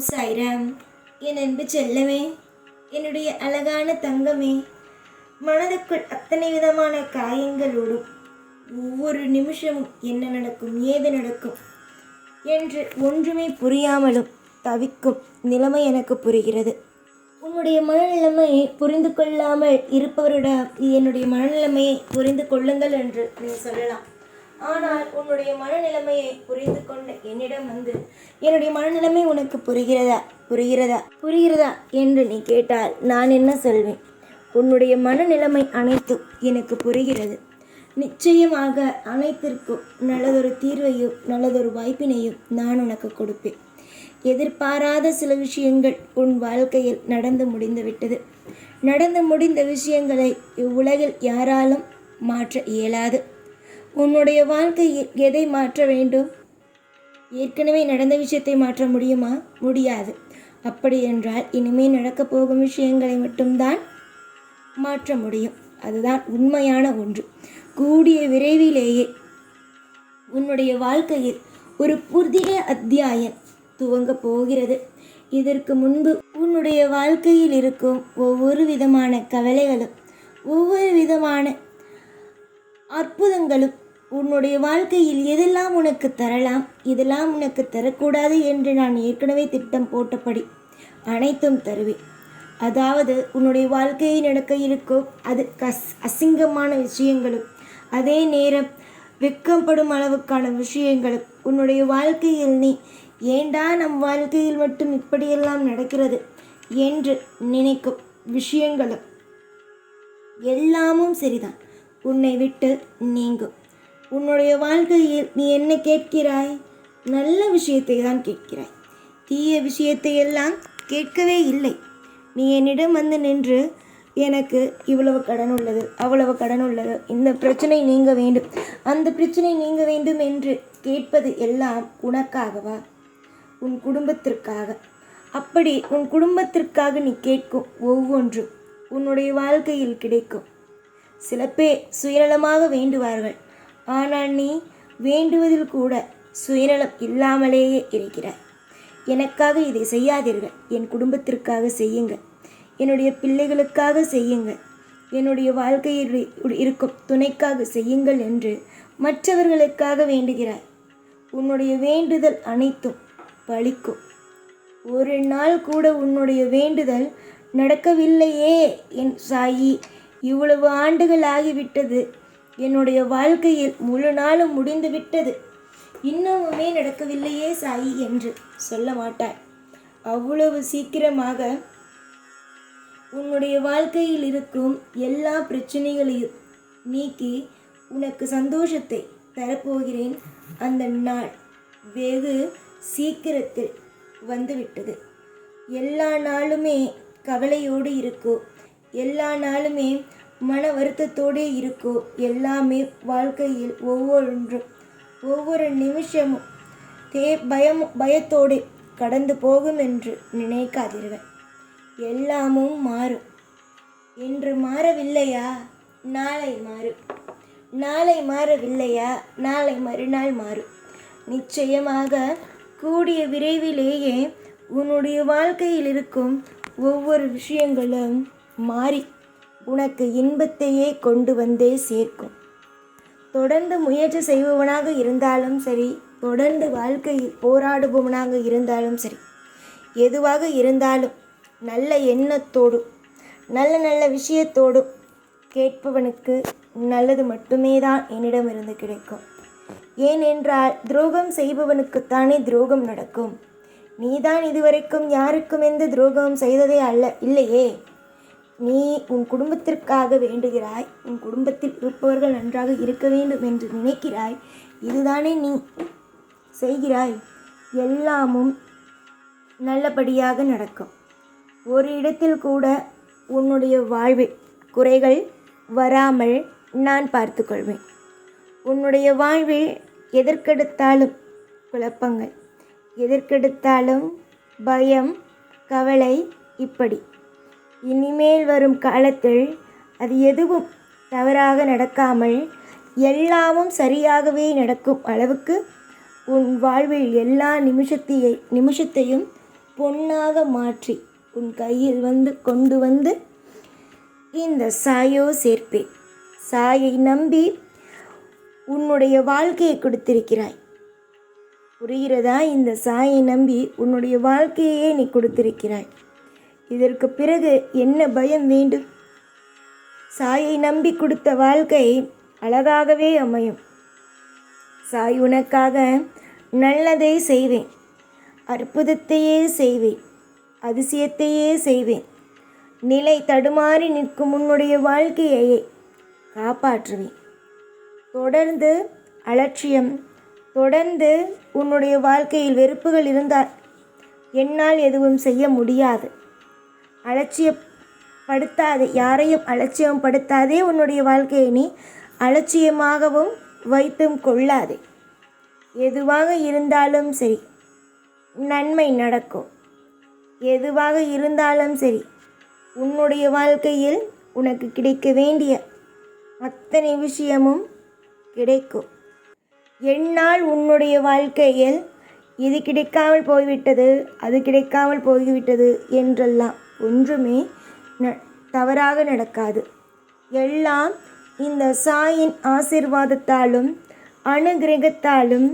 ஓம் சாய்ராம். என் அன்பு செல்லமே, என்னுடைய அழகான தங்கமே, மனதுக்குள் அத்தனை விதமான காயங்களோடும் ஒவ்வொரு நிமிஷமும் என்ன நடக்கும் ஏது நடக்கும் என்று ஒன்றுமே புரியாமலும் தவிக்கும் நிலைமை எனக்கு புரிகிறது. உன்னுடைய மனநிலைமையை புரிந்து கொள்ளாமல் இருப்பவரிடம் என்னுடைய மனநிலைமையை புரிந்து கொள்ளுங்கள் என்று நீ சொல்லலாம். ஆனால் உன்னுடைய மனநிலைமையை புரிந்து கொண்ட என்னிடம் வந்து என்னுடைய மனநிலைமை உனக்கு புரிகிறதா என்று நீ கேட்டால் நான் என்ன சொல்வேன்? உன்னுடைய மனநிலைமை அனைத்தும் எனக்கு புரிகிறது. நிச்சயமாக அனைத்திற்கும் நல்லதொரு தீர்வையும் நல்லதொரு வாய்ப்பினையும் நான் உனக்கு கொடுப்பேன். எதிர்பாராத சில விஷயங்கள் உன் வாழ்க்கையில் நடந்து முடிந்த விஷயங்களை இவ்வுலகில் யாராலும் மாற்ற இயலாது. உன்னுடைய வாழ்க்கையில் எதை மாற்ற வேண்டும்? ஏற்கனவே நடந்த விஷயத்தை மாற்ற முடியுமா? முடியாது. அப்படி என்றால் இனிமேல் நடக்கப் போகும் விஷயங்களை மட்டும்தான் மாற்ற முடியும். அதுதான் உண்மையான ஒன்று. கூடிய விரைவிலேயே உன்னுடைய வாழ்க்கையில் ஒரு புதிய அத்தியாயம் துவங்க போகிறது. இதற்கு முன்பு உன்னுடைய வாழ்க்கையில் இருக்கும் ஒவ்வொரு விதமான கவலைகளும் ஒவ்வொரு விதமான அற்புதங்களும் உன்னுடைய வாழ்க்கையில் எதெல்லாம் உனக்கு தரலாம், இதெல்லாம் உனக்கு தரக்கூடாது என்று நான் ஏற்கனவே திட்டம் போட்டபடி அனைத்தும் தருவேன். அதாவது உன்னுடைய வாழ்க்கையில் நடக்க இருக்கும் அது அசிங்கமான விஷயங்களும் அதே நேரம் வெட்கப்படும் அளவுக்கான விஷயங்களும் உன்னுடைய வாழ்க்கையில் நீ ஏண்டா நம் வாழ்க்கையில் மட்டும் இப்படியெல்லாம் நடக்கிறது என்று நினைக்கும் விஷயங்களும் எல்லாமும் சரிதான், உன்னை விட்டு நீங்கும். உன்னுடைய வாழ்க்கையில் நீ என்ன கேட்கிறாய்? நல்ல விஷயத்தை தான் கேட்கிறாய். தீய விஷயத்தை எல்லாம் கேட்கவே இல்லை. நீ என்னிடம் வந்து நின்று எனக்கு இவ்வளவு கடன் உள்ளது, அவ்வளவு கடன் உள்ளது, இந்த பிரச்சனை நீங்க வேண்டும், அந்த பிரச்சனை நீங்க வேண்டும் என்று கேட்பது எல்லாம் உனக்காகவா? உன் குடும்பத்திற்காக. அப்படி உன் குடும்பத்திற்காக நீ கேட்கும் ஒவ்வொன்றும் உன்னுடைய வாழ்க்கையில் கிடைக்கும். சில பேர் சுயநலமாக வேண்டுவார்கள். ஆனால் நீ வேண்டுவதில் கூட சுயநலம் இல்லாமலேயே இருக்கிறாய். எனக்காக இதை செய்யாதீர்கள், என் குடும்பத்திற்காக செய்யுங்கள், என்னுடைய பிள்ளைகளுக்காக செய்யுங்கள், என்னுடைய வாழ்க்கையில் இருக்கும் துணைக்காக செய்யுங்கள் என்று மற்றவர்களுக்காக வேண்டுகிறாய். உன்னுடைய வேண்டுதல் அனைத்தும் பலிக்கும். ஒரு நாள் கூட உன்னுடைய வேண்டுதல் நடக்கவில்லையே என் சாயி, இவ்வளவு ஆண்டுகள் ஆகிவிட்டது, என்னுடைய வாழ்க்கையில் முழு நாளும் முடிந்து விட்டது, இன்னமுமே நடக்கவில்லையே சாயி என்று சொல்ல மாட்டாய். அவ்வளவு சீக்கிரமாக உன்னுடைய வாழ்க்கையில் இருக்கும் எல்லா பிரச்சனைகளையும் நீக்கி உனக்கு சந்தோஷத்தை தரப்போகிறேன். அந்த நாள் வெகு சீக்கிரத்தில் வந்துவிட்டது. எல்லா நாளுமே கவலையோடு இருக்கோ, எல்லா நாளுமே மன வருத்தத்தோடே இருக்கோ, எல்லாமே வாழ்க்கையில் ஒவ்வொரு நிமிஷமும் பயத்தோடு கடந்து போகும் என்று நினைக்காதீர்கள். எல்லாமும் மாறும். இன்று மாறவில்லையா, நாளை மாறும். நாளை மாறவில்லையா, நாளை மறுநாள் மாறும். நிச்சயமாக கூடிய விரைவிலேயே உன்னுடைய வாழ்க்கையில் இருக்கும் ஒவ்வொரு விஷயங்களும் மாறி உனக்கு இன்பத்தையே கொண்டு வந்தே சேர்க்கும். தொடர்ந்து முயற்சி செய்பவனாக இருந்தாலும் சரி, தொடர்ந்து வாழ்க்கையில் போராடுபவனாக இருந்தாலும் சரி, எதுவாக இருந்தாலும் நல்ல எண்ணத்தோடும் நல்ல விஷயத்தோடும் கேட்பவனுக்கு நல்லது மட்டுமே தான் என்னிடமிருந்து கிடைக்கும். ஏனென்றால் துரோகம் செய்பவனுக்குத்தானே துரோகம் நடக்கும். நீதான் இதுவரைக்கும் யாருக்கும் எந்த துரோகமும் செய்ததே இல்லையே. நீ உன் குடும்பத்திற்காக வேண்டுகிறாய், உன் குடும்பத்தில் இருப்பவர்கள் நன்றாக இருக்க வேண்டும் என்று நினைக்கிறாய். இதுதானே நீ செய்கிறாய். எல்லாமும் நல்லபடியாக நடக்கும். ஒரு இடத்தில் கூட உன்னுடைய வாழ்வில் குறைகள் வராமல் நான் பார்த்து கொள்வேன். உன்னுடைய வாழ்வில் எதற்கெடுத்தாலும் குழப்பங்கள், எதற்கெடுத்தாலும் பயம், கவலை, இப்படி இனிமேல் வரும் காலத்தில் அது எதுவும் தவறாக நடக்காமல் எல்லாமும் சரியாகவே நடக்கும் அளவுக்கு உன் வாழ்வில் எல்லா நிமிஷத்தையும் பொன்னாக மாற்றி உன் கையில் கொண்டு வந்து இந்த சாயோ சேர்ப்பேன். சாயை நம்பி உன்னுடைய வாழ்க்கையை கொடுத்திருக்கிறாய். புரிகிறதா? இந்த சாயை நம்பி உன்னுடைய வாழ்க்கையே நீ கொடுத்திருக்கிறாய். இதற்கு பிறகு என்ன பயம் வேண்டும்? சாயை நம்பி கொடுத்த வாழ்க்கை அழகாகவே அமையும். சாய் உனக்காக நல்லதை செய்வேன், அற்புதத்தையே செய்வேன், அதிசயத்தையே செய்வேன். நிலை தடுமாறி நிற்கும் உன்னுடைய வாழ்க்கையை காப்பாற்றுவேன். தொடர்ந்து அலட்சியம், தொடர்ந்து உன்னுடைய வாழ்க்கையில் வெறுப்புகள் இருந்தால் என்னால் எதுவும் செய்ய முடியாது. அலட்சியப்படுத்தாதே, யாரையும் அலட்சியம் படுத்தாதே. உன்னுடைய வாழ்க்கையை நீ அலட்சியமாகவும் வைத்தும் கொள்ளாதே. எதுவாக இருந்தாலும் சரி நன்மை நடக்கும். எதுவாக இருந்தாலும் சரி உன்னுடைய வாழ்க்கையில் உனக்கு கிடைக்க வேண்டிய அத்தனை விஷயமும் கிடைக்கும். என்னால் உன்னுடைய வாழ்க்கையில் இது கிடைக்காமல் போய்விட்டது, அது கிடைக்காமல் போய்விட்டது என்றெல்லாம் ஒன்றுமே தவறாக நடக்காது. எல்லாம் இந்த சாயின் ஆசீர்வாதத்தாலும் அனுகிரகத்தாலும்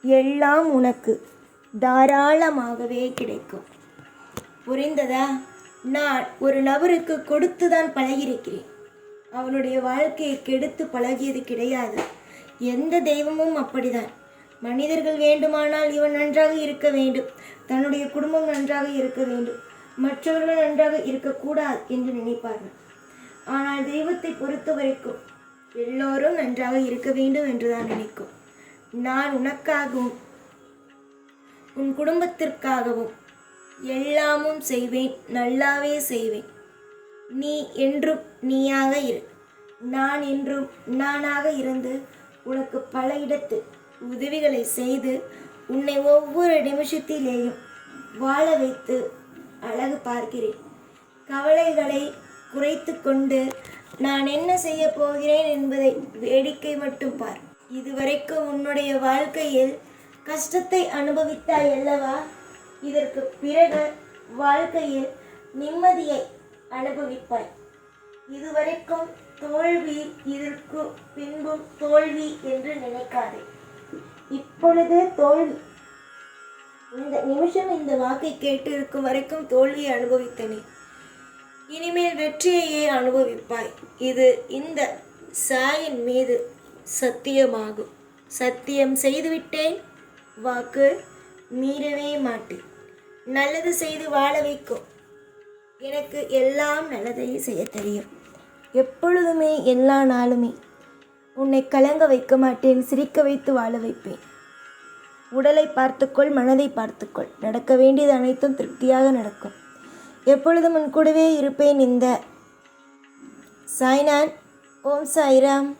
எல்லாம் உனக்கு தாராளமாகவே கிடைக்கும். புரிந்ததா? நான் ஒரு நபருக்கு கொடுத்து தான் பழகியிருக்கிறேன். அவனுடைய வாழ்க்கையை கெடுத்து பழகியது கிடையாது. எந்த தெய்வமும் அப்படிதான். மனிதர்கள் வேண்டுமானால் இவன் நன்றாக இருக்க வேண்டும், தன்னுடைய குடும்பம் நன்றாக இருக்க வேண்டும், மற்றவர்கள் நன்றாக இருக்கக்கூடாது என்று நினைப்பார்கள். ஆனால் தெய்வத்தை பொறுத்த வரைக்கும் எல்லோரும் நன்றாக இருக்க வேண்டும் என்றுதான் நினைக்கும். நான் உனக்காகவும் உன் குடும்பத்திற்காகவும் எல்லாமும் செய்வேன், நல்லாவே செய்வேன். நீ என்றும் நீயாக இரு, நான் என்றும் நானாக இருந்து உனக்கு பல இடத்தில் உதவிகளை செய்து உன்னை ஒவ்வொரு நிமிஷத்திலேயும் வாழ வைத்து அழகு பார்க்கிறேன். கவலைகளை குறைத்து கொண்டு நான் என்ன செய்ய போகிறேன் என்பதை வேடிக்கை மட்டும் பார். இதுவரைக்கும் உன்னுடைய வாழ்க்கையில் கஷ்டத்தை அனுபவித்தாய் அல்லவா? இதற்கு பிறகு வாழ்க்கையில் நிம்மதியை அனுபவிப்பாய். இதுவரைக்கும் தோல்வி, இதற்கு பின்பும் தோல்வி என்று நினைக்காதே. இப்பொழுது தோல்வி, இந்த நிமிஷம் இந்த வாக்கை கேட்டு இருக்கும் வரைக்கும் தோல்வியை அனுபவித்தனே, இனிமேல் வெற்றியையே அனுபவிப்பாய். இது இந்த சாயின் மீது சத்தியமாகும். சத்தியம் செய்துவிட்டேன், வாக்கு மீறவே மாட்டேன். நல்லது செய்து வாழ வைக்கும். எனக்கு எல்லாம் நல்லதையே செய்ய தெரியும். எப்பொழுதுமே எல்லா நாளுமே உன்னை கலங்க வைக்க மாட்டேன், சிரிக்க வைத்து வாழ வைப்பேன். உடலை பார்த்துக்கொள், மனதை பார்த்துக்கொள். நடக்க வேண்டியது அனைத்தும் திருப்தியாக நடக்கும். எப்பொழுதும் உன் கூடவே இருப்பேன். இந்த சாய்நான். ஓம் சாய்ராம்.